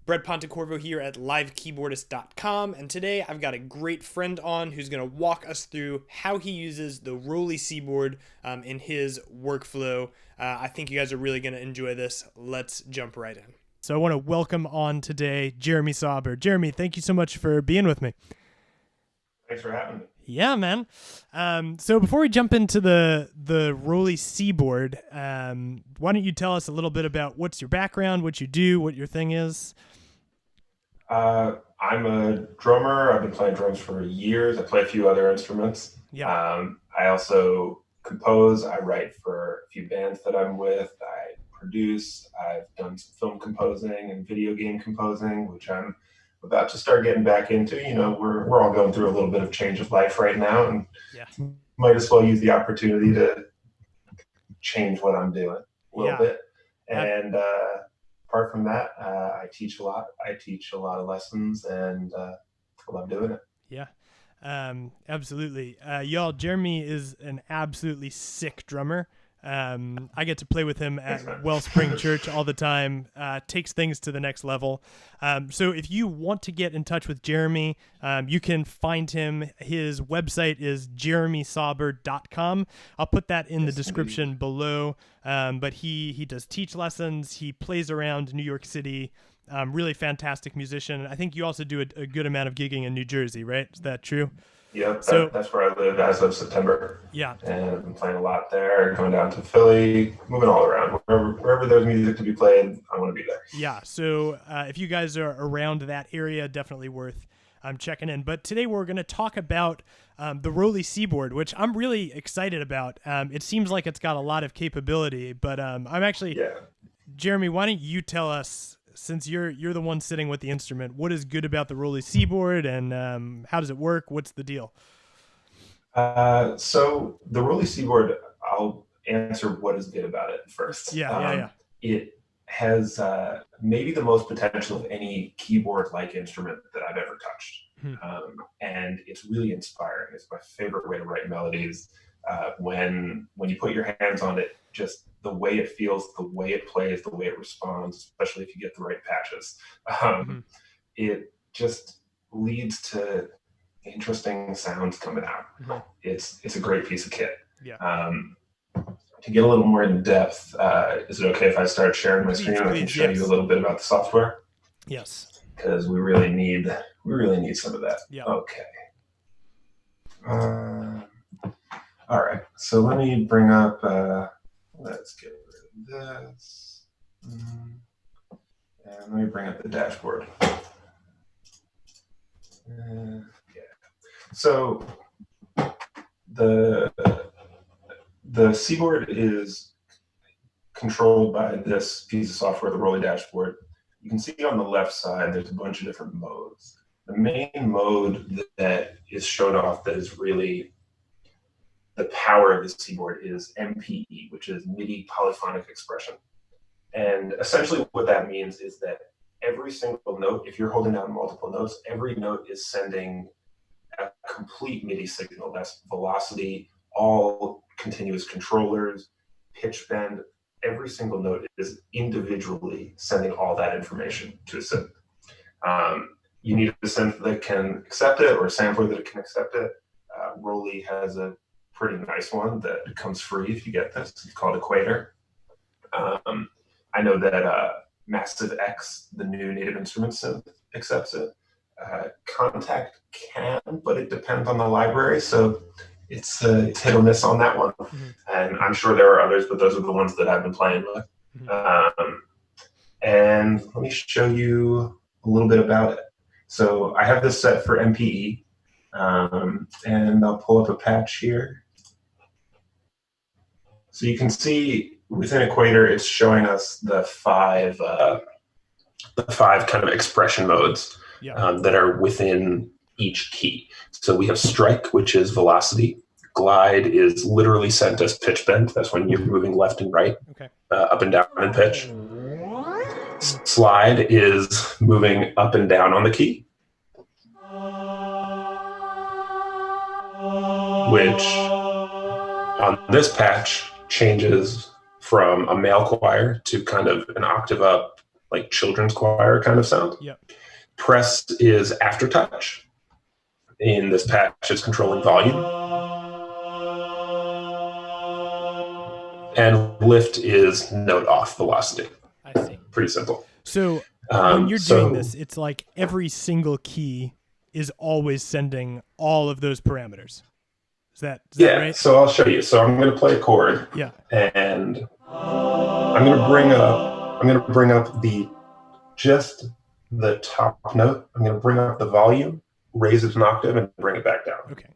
Brett Pontecorvo here at livekeyboardist.com, and today I've got a great friend on who's going to walk us through how he uses the Roli Seaboard in his workflow. I think you guys are really going to enjoy this. Let's jump right in. So I want to welcome on today Jeremy Sauber. Jeremy, thank you so much for being with me. Thanks for having me. Yeah, man. So before we jump into the Roli Seaboard, why don't you tell us a little bit about what's your background, what you do, what your thing is? I'm a drummer. I've been playing drums for years. I play a few other instruments. Yeah. I also compose. I write for a few bands that I'm with. I produce. I've done some film composing and video game composing, which I'm about to start getting back into. You know, we're all going through a little bit of change of life right now, and might as well use the opportunity to change what I'm doing a little bit. And apart from that, I teach a lot. I teach a lot of lessons, and I love doing it. Yeah, absolutely. Y'all, Jeremy is an absolutely sick drummer. I get to play with him at Wellspring Church all the time, takes things to the next level. So if you want to get in touch with Jeremy, you can find him. His website is jeremysauber.com. I'll put that in the description below. But he does teach lessons. He plays around New York City. Really fantastic musician. I think you also do a good amount of gigging in New Jersey, right? Is that true? Yep, that's where I live as of September. Yeah. And I've been playing a lot there, going down to Philly, moving all around. Wherever there's music to be played, I want to be there. Yeah, so if you guys are around that area, definitely worth checking in. But today we're going to talk about the Roli Seaboard, which I'm really excited about. It seems like it's got a lot of capability, but I'm actually... Yeah. Jeremy, why don't you tell us, since you're the one sitting with the instrument, what is good about the Roli Seaboard, and how does it work? What's the deal? So the Roli Seaboard, I'll answer what is good about it first. Yeah. It has maybe the most potential of any keyboard-like instrument that I've ever touched. And it's really inspiring. It's my favorite way to write melodies. When you put your hands on it, just the way it feels, the way it plays, the way it responds, especially if you get the right patches, it just leads to interesting sounds coming out. It's a great piece of kit. Yeah. To get a little more in depth, is it okay if I start sharing my screen and I can show you a little bit about the software? Yes. Because we really need some of that. Yeah. Okay. All right. So let me bring up. Let's get rid of this. And let me bring up the dashboard. Yeah. So the Seaboard is controlled by this piece of software, the Roli dashboard. You can see on the left side, there's a bunch of different modes. The main mode that is shown off that is really the power of the Seaboard is MPE, which is Midi Polyphonic Expression. And essentially what that means is that every single note, if you're holding down multiple notes, every note is sending a complete MIDI signal. That's velocity, all continuous controllers, pitch bend. Every single note is individually sending all that information to a synth. You need a synth that can accept it or a sampler that can accept it. Roli has a pretty nice one that comes free if you get this. It's called Equator. I know that Massive X, the new Native Instruments synth, accepts it. Contact can, but it depends on the library, so it's hit or miss on that one. And I'm sure there are others, but those are the ones that I've been playing with. And let me show you a little bit about it. So I have this set for MPE, and I'll pull up a patch here. So you can see within Equator, it's showing us the five kind of expression modes that are within each key. So we have strike, which is velocity. Glide is literally sent as pitch bend. That's when you're moving left and right, up and down in pitch. Slide is moving up and down on the key, which on this patch changes from a male choir to kind of an octave up, like children's choir kind of sound. Yep. Press is aftertouch. In this patch, it's controlling volume. And lift is note off velocity. I see. Pretty simple. So when you're doing this, it's like every single key is always sending all of those parameters. Is that right? So I'll show you. So I'm going to play a chord. Yeah. And I'm going to bring up just the top note. I'm going to bring up the volume, raise it an octave, and bring it back down. Okay.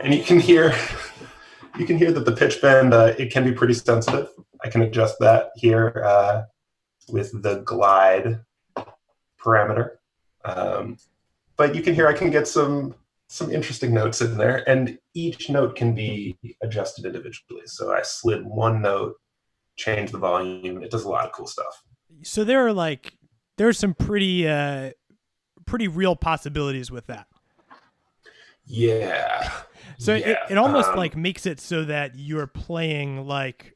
And you can hear that the pitch bend, it can be pretty sensitive. I can adjust that here with the glide parameter. But you can hear I can get some interesting notes in there, and each note can be adjusted individually. So I slid one note, change the volume. It does a lot of cool stuff. So there's some pretty real possibilities with that. Yeah. So it almost like makes it so that you're playing like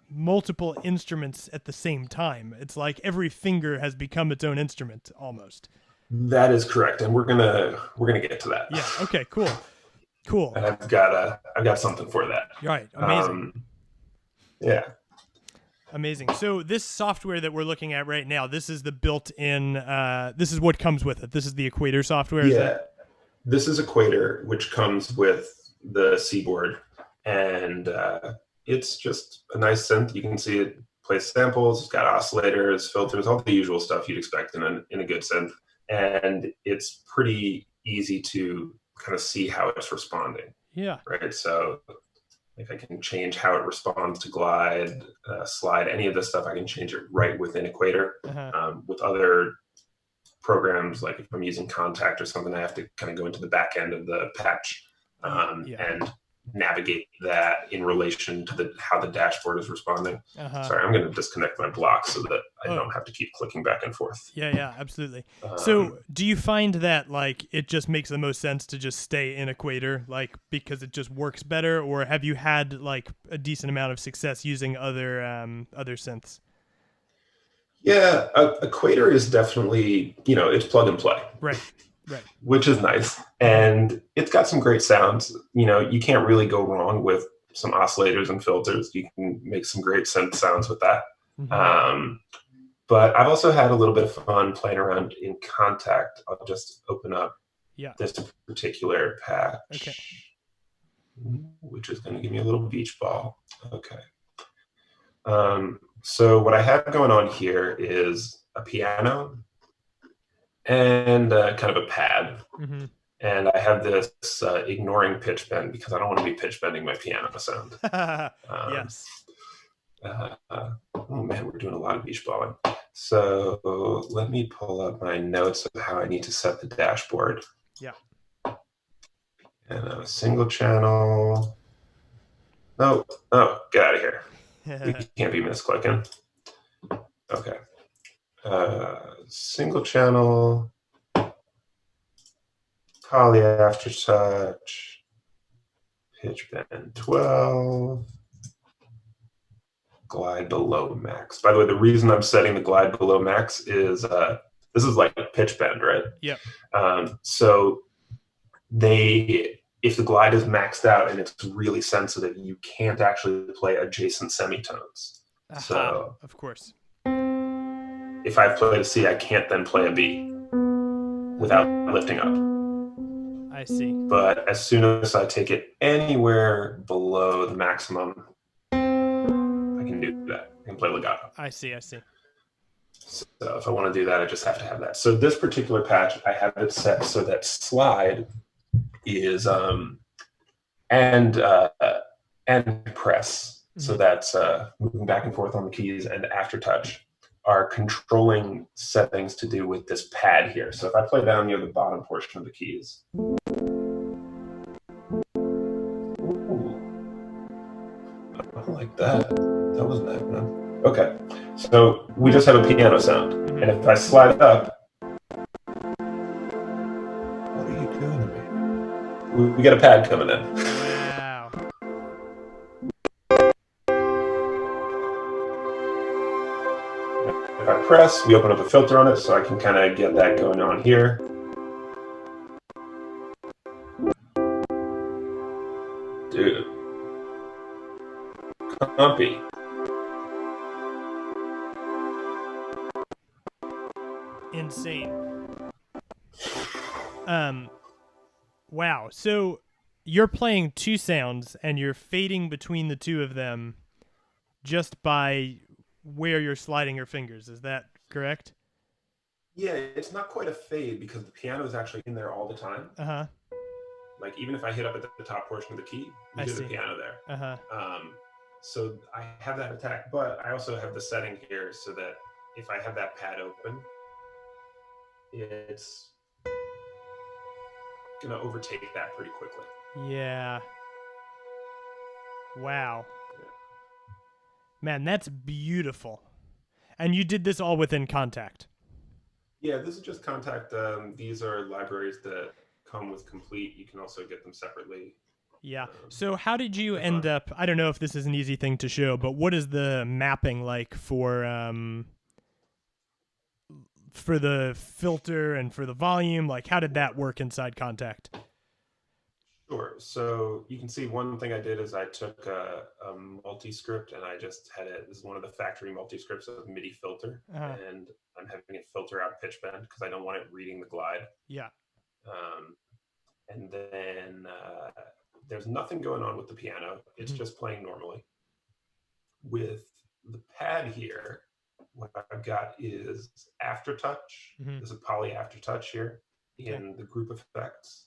multiple instruments at the same time. It's like every finger has become its own instrument almost. That is correct, and we're gonna get to that. Yeah. Okay. Cool. And I've got something for that. Right. Amazing. Yeah. Amazing. So this software that we're looking at right now, this is the built-in. This is what comes with it. This is the Equator software. Yeah. This is Equator, which comes with the Seaboard, and it's just a nice synth. You can see it plays samples. It's got oscillators, filters, all the usual stuff you'd expect in a good synth, and it's pretty easy to kind of see how it's responding. Yeah. Right. So if I can change how it responds to glide, slide, any of this stuff, I can change it right within Equator. With other programs, like if I'm using Contact or something, I have to kind of go into the back end of the patch and navigate that in relation to how the dashboard is responding. Sorry, I'm going to disconnect my block so that I don't have to keep clicking back and forth. Yeah, absolutely. So do you find that like it just makes the most sense to just stay in Equator, like because it just works better, or have you had like a decent amount of success using other synths? Yeah, Equator is definitely, it's plug and play. Right. Which is nice. And it's got some great sounds. You can't really go wrong with some oscillators and filters. You can make some great synth sounds with that. But I've also had a little bit of fun playing around in Contact. I'll just open up this particular patch, which is going to give me a little beach ball. Okay. So what I have going on here is a piano and kind of a pad. And I have this ignoring pitch bend because I don't want to be pitch bending my piano sound. Yes. Oh man, we're doing a lot of beach balling. So let me pull up my notes of how I need to set the dashboard. Yeah. And a single channel. Oh, get out of here. You can't be misclicking. Okay. Single channel, poly aftertouch, pitch bend 12, glide below max. By the way, the reason I'm setting the glide below max is this is like pitch bend, right? Yeah. So if the glide is maxed out and it's really sensitive, you can't actually play adjacent semitones. So of course. If I've played a C, I can't then play a B without lifting up. I see. But as soon as I take it anywhere below the maximum, I can do that. I can play legato. I see. So if I want to do that, I just have to have that. So this particular patch, I have it set so that slide is and press. So that's moving back and forth on the keys, and aftertouch are controlling settings to do with this pad here. So if I play down near the bottom portion of the keys. Ooh. I don't like that. That wasn't happening. Okay, so we just have a piano sound, and if I slide it up, what are you doing to me? We got a pad coming in. Wow. If I press, we open up a filter on it, so I can kind of get that going on here. Dude. Comfy. Insane. Wow. So you're playing two sounds and you're fading between the two of them just by where you're sliding your fingers. Is that correct? Yeah, it's not quite a fade because the piano is actually in there all the time. Uh-huh. Like even if I hit up at the top portion of the key, we hear the piano there. Uh-huh. So I have that attack, but I also have the setting here so that if I have that pad open, it's gonna overtake that pretty quickly. Yeah. Wow. Man, that's beautiful. And you did this all within Kontakt. Yeah, this is just Kontakt. These are libraries that come with Complete. You can also get them separately. Yeah. So how did you end up, I don't know if this is an easy thing to show, but what is the mapping like for the filter and for the volume? Like how did that work inside Kontakt? Sure. So you can see one thing I did is I took a multi-script and I just had it. This is one of the factory multi-scripts of Midi filter, and I'm having it filter out pitch bend because I don't want it reading the glide. Yeah. And then there's nothing going on with the piano. It's just playing normally. With the pad here, what I've got is aftertouch. There's a poly aftertouch here in the group effects.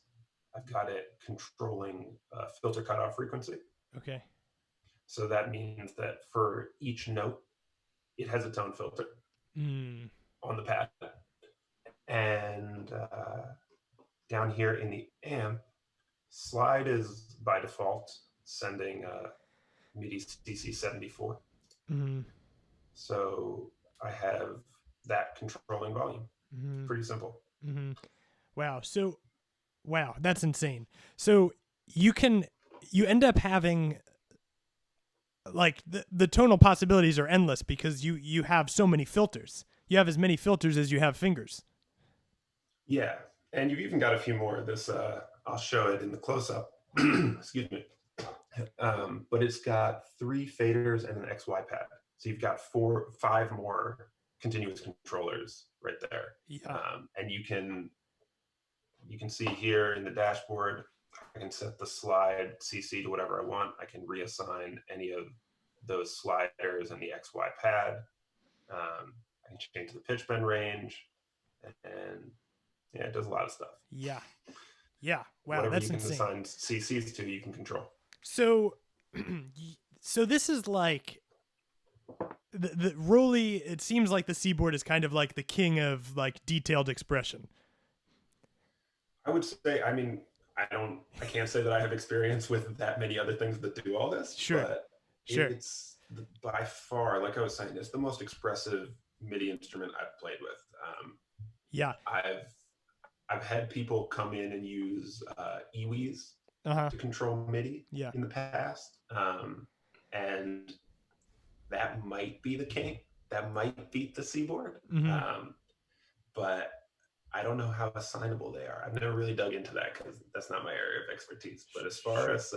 I've got it controlling filter cutoff frequency. Okay. So that means that for each note, it has a tone filter on the pad. And down here in the amp, slide is by default sending Midi CC74. So I have that controlling volume. Pretty simple. Wow. So, wow, that's insane. So you end up having like the tonal possibilities are endless because you have so many filters. You have as many filters as you have fingers. Yeah. And you've even got a few more of this. I'll show it in the close-up. Excuse me. But it's got 3 faders and an XY pad. So you've got 5 more continuous controllers right there. Yeah. And you can see here in the dashboard, I can set the slide CC to whatever I want. I can reassign any of those sliders and the XY pad. I can change the pitch bend range, and yeah, it does a lot of stuff. Yeah. Yeah. Wow, whatever that's you can insane. assign CCs to, you can control. So, so this is like the Roli. It seems like the Seaboard is kind of like the king of like detailed expression. I would say, I mean, I can't say that I have experience with that many other things that do all this. Sure. But sure. It's by far, like I was saying, it's the most expressive MIDI instrument I've played with. Yeah. I've had people come in and use EWIs to control MIDI in the past. And that might be the king. That might beat the Seaboard. But I don't know how assignable they are. I've never really dug into that because that's not my area of expertise. But as far as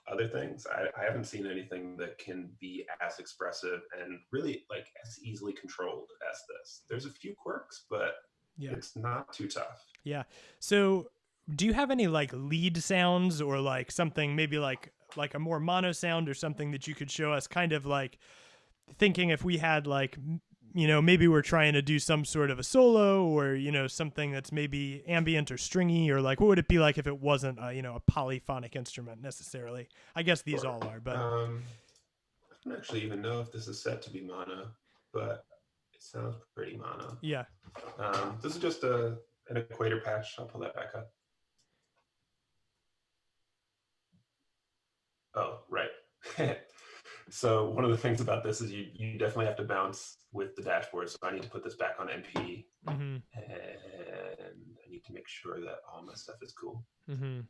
other things, I haven't seen anything that can be as expressive and really like as easily controlled as this. There's a few quirks, but it's not too tough. Yeah. So do you have any like lead sounds or like something maybe like a more mono sound or something that you could show us, kind of like thinking if we had like, you know, maybe we're trying to do some sort of a solo or, you know, something that's maybe ambient or stringy, or like what would it be like if it wasn't a, you know, a polyphonic instrument necessarily? I guess these all are, but I don't actually even know if this is set to be mono, but it sounds pretty mono. Yeah. This is just an Equator patch. I'll pull that back up. Oh, right. So one of the things about this is you definitely have to bounce with the dashboard. So I need to put this back on NP, and I need to make sure that all my stuff is cool.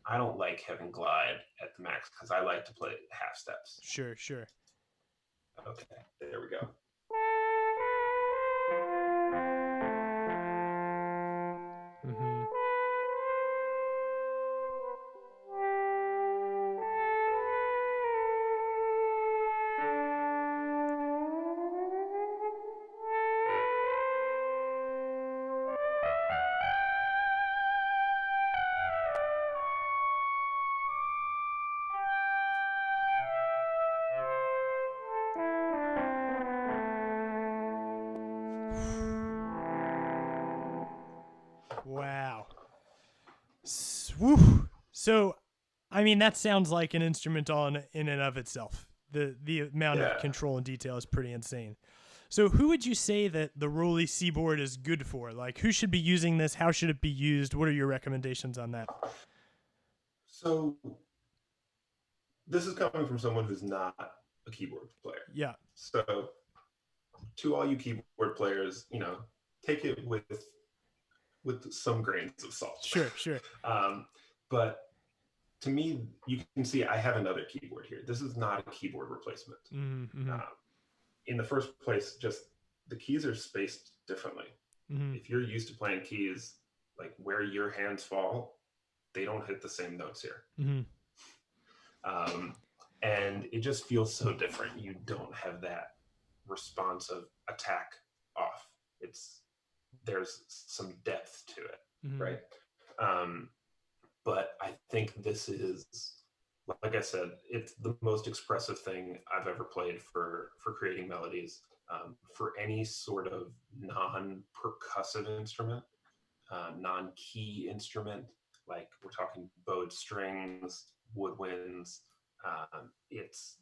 I don't like having glide at the max because I like to play half steps. Sure. Okay, there we go. Wow. Woo. So, I mean, that sounds like an instrument in and of itself. The amount of control and detail is pretty insane. So, who would you say that the Roli Seaboard is good for? Like, who should be using this? How should it be used? What are your recommendations on that? So, this is coming from someone who's not a keyboard player. Yeah. So, to all you keyboard players, take it with some grains of salt. Sure. But to me, you can see I have another keyboard here. This is not a keyboard replacement. In the first place, just the keys are spaced differently. If you're used to playing keys, like where your hands fall, they don't hit the same notes here. And it just feels so different. You don't have that responsive attack off. There's some depth to it, right? But I think this is, like I said, it's the most expressive thing I've ever played for creating melodies. For any sort of non-percussive instrument, non-key instrument, like we're talking bowed strings, woodwinds, it's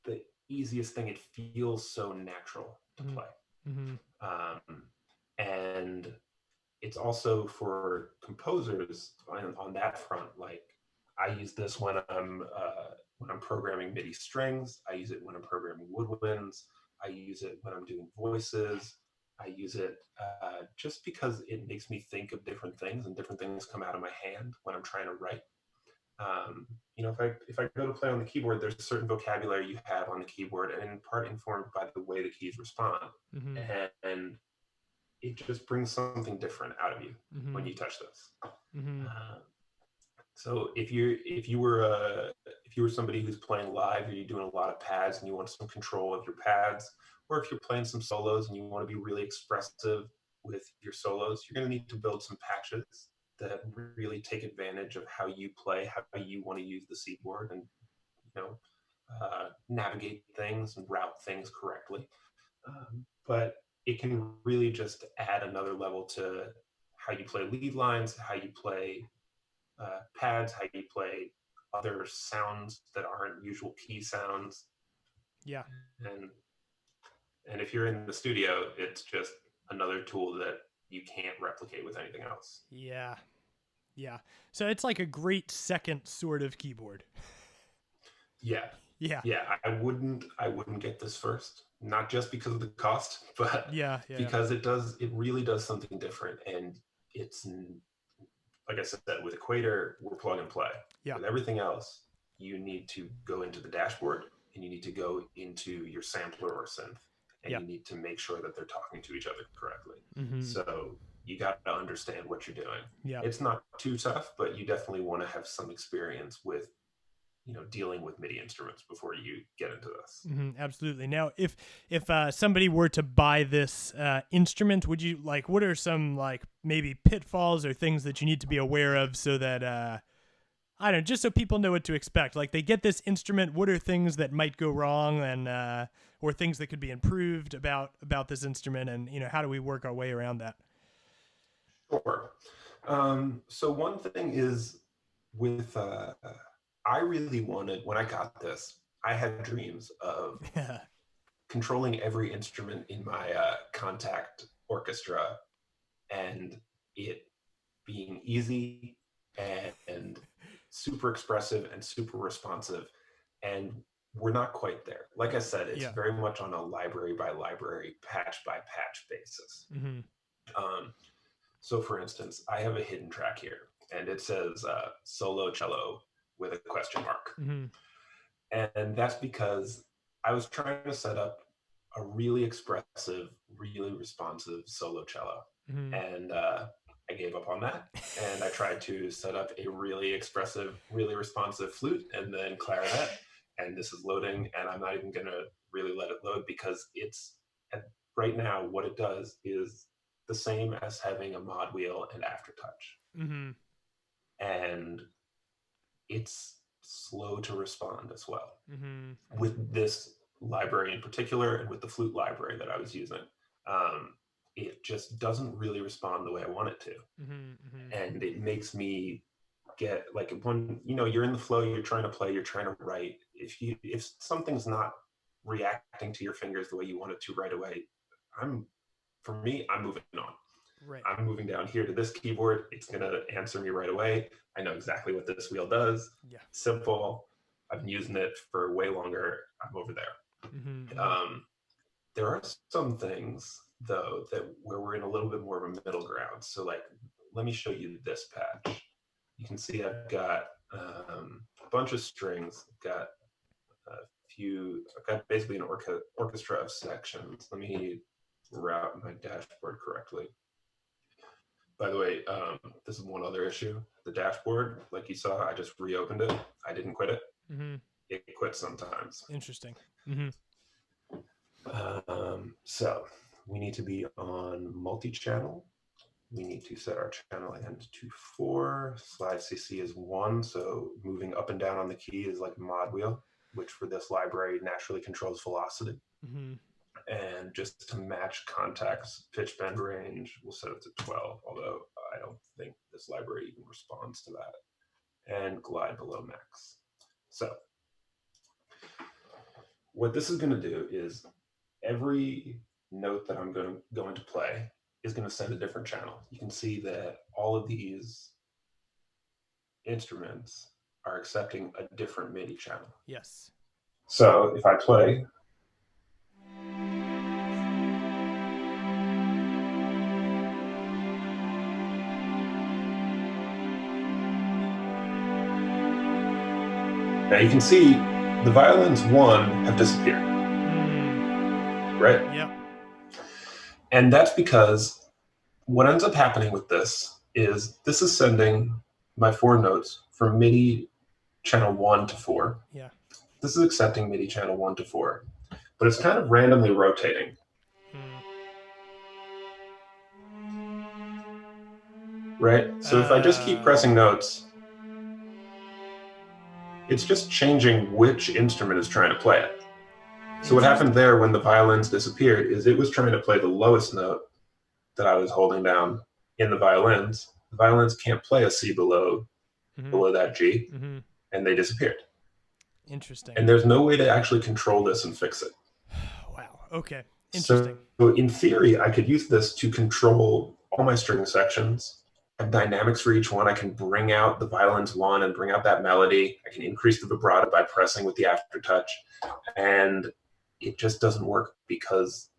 the easiest thing. It feels so natural to play. And it's also for composers on that front. Like I use this when I'm programming MIDI strings. I use it when I'm programming woodwinds. I use it when I'm doing voices. I use it just because it makes me think of different things, and different things come out of my hand when I'm trying to write. If I go to play on the keyboard, there's a certain vocabulary you have on the keyboard, and in part informed by the way the keys respond. And it just brings something different out of you when you touch this. So if you were somebody who's playing live, or you're doing a lot of pads and you want some control of your pads, or if you're playing some solos and you want to be really expressive with your solos, you're going to need to build some patches that really take advantage of how you play, how you want to use the Seaboard, and navigate things and route things correctly. But it can really just add another level to how you play lead lines, how you play pads, how you play other sounds that aren't usual key sounds. Yeah. And if you're in the studio, it's just another tool that you can't replicate with anything else. Yeah. So it's like a great second sort of keyboard. Yeah. I wouldn't get this first, not just because of the cost, but because it really does something different. And it's, like I said, with Equator, we're plug and play. With everything else, you need to go into the dashboard, and you need to go into your sampler or synth, and you need to make sure that they're talking to each other correctly. So you got to understand what you're doing. It's not too tough, but you definitely want to have some experience with dealing with MIDI instruments before you get into this. Absolutely. Now, if somebody were to buy this instrument, would you what are some maybe pitfalls or things that you need to be aware of, so that I don't know, just so people know what to expect? Like, they get this instrument, what are things that might go wrong, and or things that could be improved about this instrument, and how do we work our way around that? Sure. So one thing is with I really wanted, when I got this, I had dreams of controlling every instrument in my contact orchestra, and it being easy and super expressive and super responsive. And we're not quite there. Like I said, it's Yeah. very much on a library by library, patch by patch basis. Mm-hmm. So for instance, I have a hidden track here, and it says solo cello with a question mark. Mm-hmm. And that's because I was trying to set up a really expressive, really responsive solo cello. Mm-hmm. And I gave up on that. And I tried to set up a really expressive, really responsive flute and then clarinet. And this is loading, and I'm not even going to really let it load because it's right now what it does is the same as having a mod wheel and aftertouch. Mm-hmm. And it's slow to respond as well. Mm-hmm. With this library in particular, and with the flute library that I was using, it just doesn't really respond the way I want it to. Mm-hmm. And it makes me get like, when you're in the flow, you're trying to play, you're trying to write, if something's not reacting to your fingers the way you want it to right away, I'm moving on. Right. I'm moving down here to this keyboard. It's going to answer me right away. I know exactly what this wheel does. Yeah. Simple. I've been using it for way longer. I'm over there. Mm-hmm. There are some things though where we're in a little bit more of a middle ground. So like, let me show you this patch. You can see I've got a bunch of strings. I've got basically an orchestra of sections. Let me route my dashboard correctly. By the way, this is one other issue. The dashboard, like you saw, I just reopened it. I didn't quit it. Mm-hmm. It quits sometimes. Interesting. Mm-hmm. So we need to be on multi-channel. We need to set our channel end to 4. Slide CC is 1. So moving up and down on the key is like a mod wheel, which for this library naturally controls velocity. Mm-hmm. And just to match contacts, pitch bend range, we'll set it to 12, although I don't think this library even responds to that. And glide below max. So what this is going to do is every note that I'm going to play is going to send a different channel. You can see that all of these instruments are accepting a different MIDI channel. Yes. So if I play, now you can see the violins 1 have disappeared, right? Yep. And that's because what ends up happening with this is sending my 4 notes from MIDI channel 1 to 4. Yeah. This is accepting MIDI channel 1 to 4, but it's kind of randomly rotating. Right? So if I just keep pressing notes, it's just changing which instrument is trying to play it. So what happened there when the violins disappeared is it was trying to play the lowest note that I was holding down in the violins. The violins can't play a C below that G, and they disappeared. Interesting. And there's no way to actually control this and fix it. Wow. Okay. Interesting. So in theory, I could use this to control all my string sections. I have dynamics for each one. I can bring out the violins 1 and bring out that melody. I can increase the vibrato by pressing with the aftertouch. And it just doesn't work because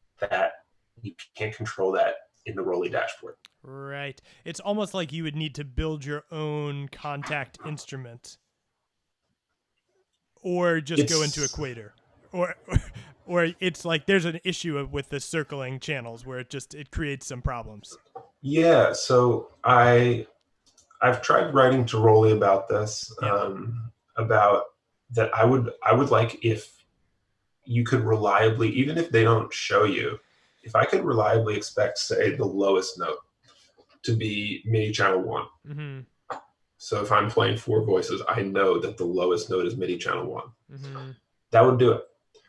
you can't control that in the Roli dashboard. Right. It's almost like you would need to build your own contact instrument, or just go into Equator, or it's like there's an issue with the circling channels where it creates some problems. Yeah. So I've tried writing to Roli about this, about that. I would like if you could reliably, even if they don't show you, if I could reliably expect, say, the lowest note to be MIDI channel 1. Mm-hmm. So if I'm playing 4 voices, I know that the lowest note is MIDI channel 1. Mm-hmm. That would do it.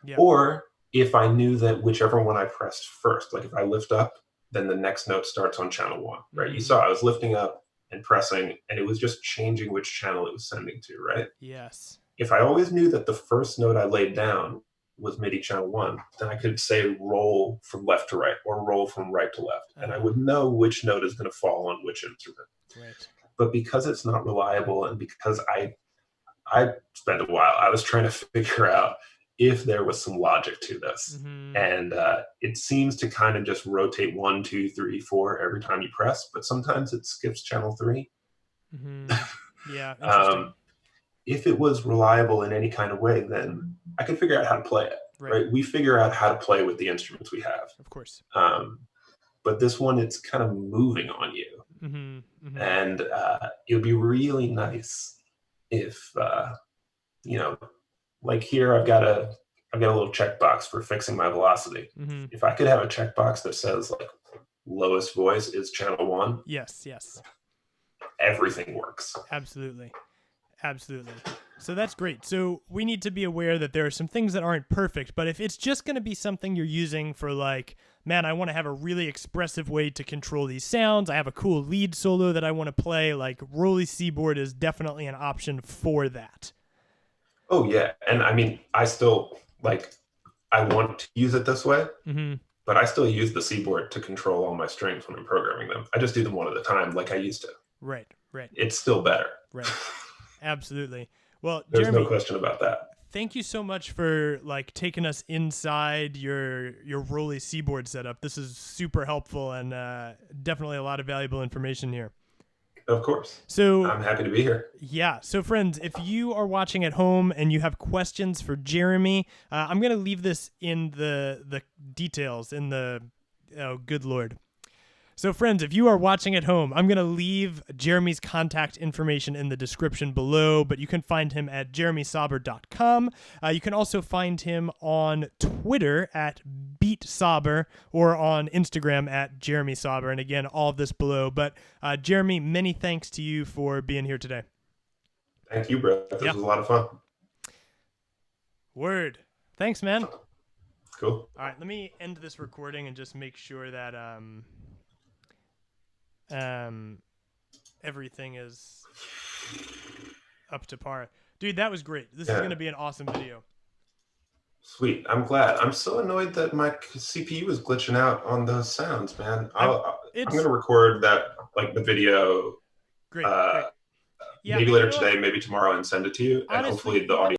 Yeah. Or if I knew that whichever one I pressed first, like if I lift up, then the next note starts on channel 1, right? Mm-hmm. You saw I was lifting up and pressing, and it was just changing which channel it was sending to, right? Yes. If I always knew that the first note I laid down was MIDI channel 1, then I could say roll from left to right or roll from right to left. And I would know which note is going to fall on which instrument. Right. But because it's not reliable, and because I spent a while, I was trying to figure out if there was some logic to this. Mm-hmm. And it seems to kind of just rotate 1, 2, 3, 4 every time you press, but sometimes it skips channel 3. Mm-hmm. Yeah, interesting. If it was reliable in any kind of way, then I could figure out how to play it. Right? We figure out how to play with the instruments we have. Of course. But this one, it's kind of moving on you. Mm-hmm. Mm-hmm. And it would be really nice if, like here, I've got a little checkbox for fixing my velocity. Mm-hmm. If I could have a checkbox that says like lowest voice is channel 1. Yes. Everything works. Absolutely. So that's great. So we need to be aware that there are some things that aren't perfect, but if it's just going to be something you're using for like, man, I want to have a really expressive way to control these sounds, I have a cool lead solo that I want to play, like Roli Seaboard is definitely an option for that. Oh yeah. And I mean, I still I want to use it this way, mm-hmm. but I still use the Seaboard to control all my strings when I'm programming them. I just do them one at a time like I used to. Right. It's still better. Right. Absolutely. Well, there's Jeremy, no question about that. Thank you so much for like taking us inside your Roli Seaboard setup. This is super helpful and definitely a lot of valuable information here. Of course. So I'm happy to be here. Yeah. So friends, if you are watching at home and you have questions for Jeremy, I'm going to leave this in the details in the, oh, good Lord. So friends, if you are watching at home, I'm going to leave Jeremy's contact information in the description below, but you can find him at jeremysauber.com. You can also find him on Twitter at @BeatSauber or on Instagram at Jeremy Sauber. And again, all of this below. But Jeremy, many thanks to you for being here today. Thank you, bro. This was a lot of fun. Word. Thanks, man. Cool. All right, let me end this recording and just make sure that everything is up to par. Dude, that was great. This is going to be an awesome video. Sweet. I'm glad. I'm so annoyed that my CPU is glitching out on those sounds, man. I'm going to record that, like the video. Great. Maybe later today, maybe tomorrow, and send it to you. And hopefully the audio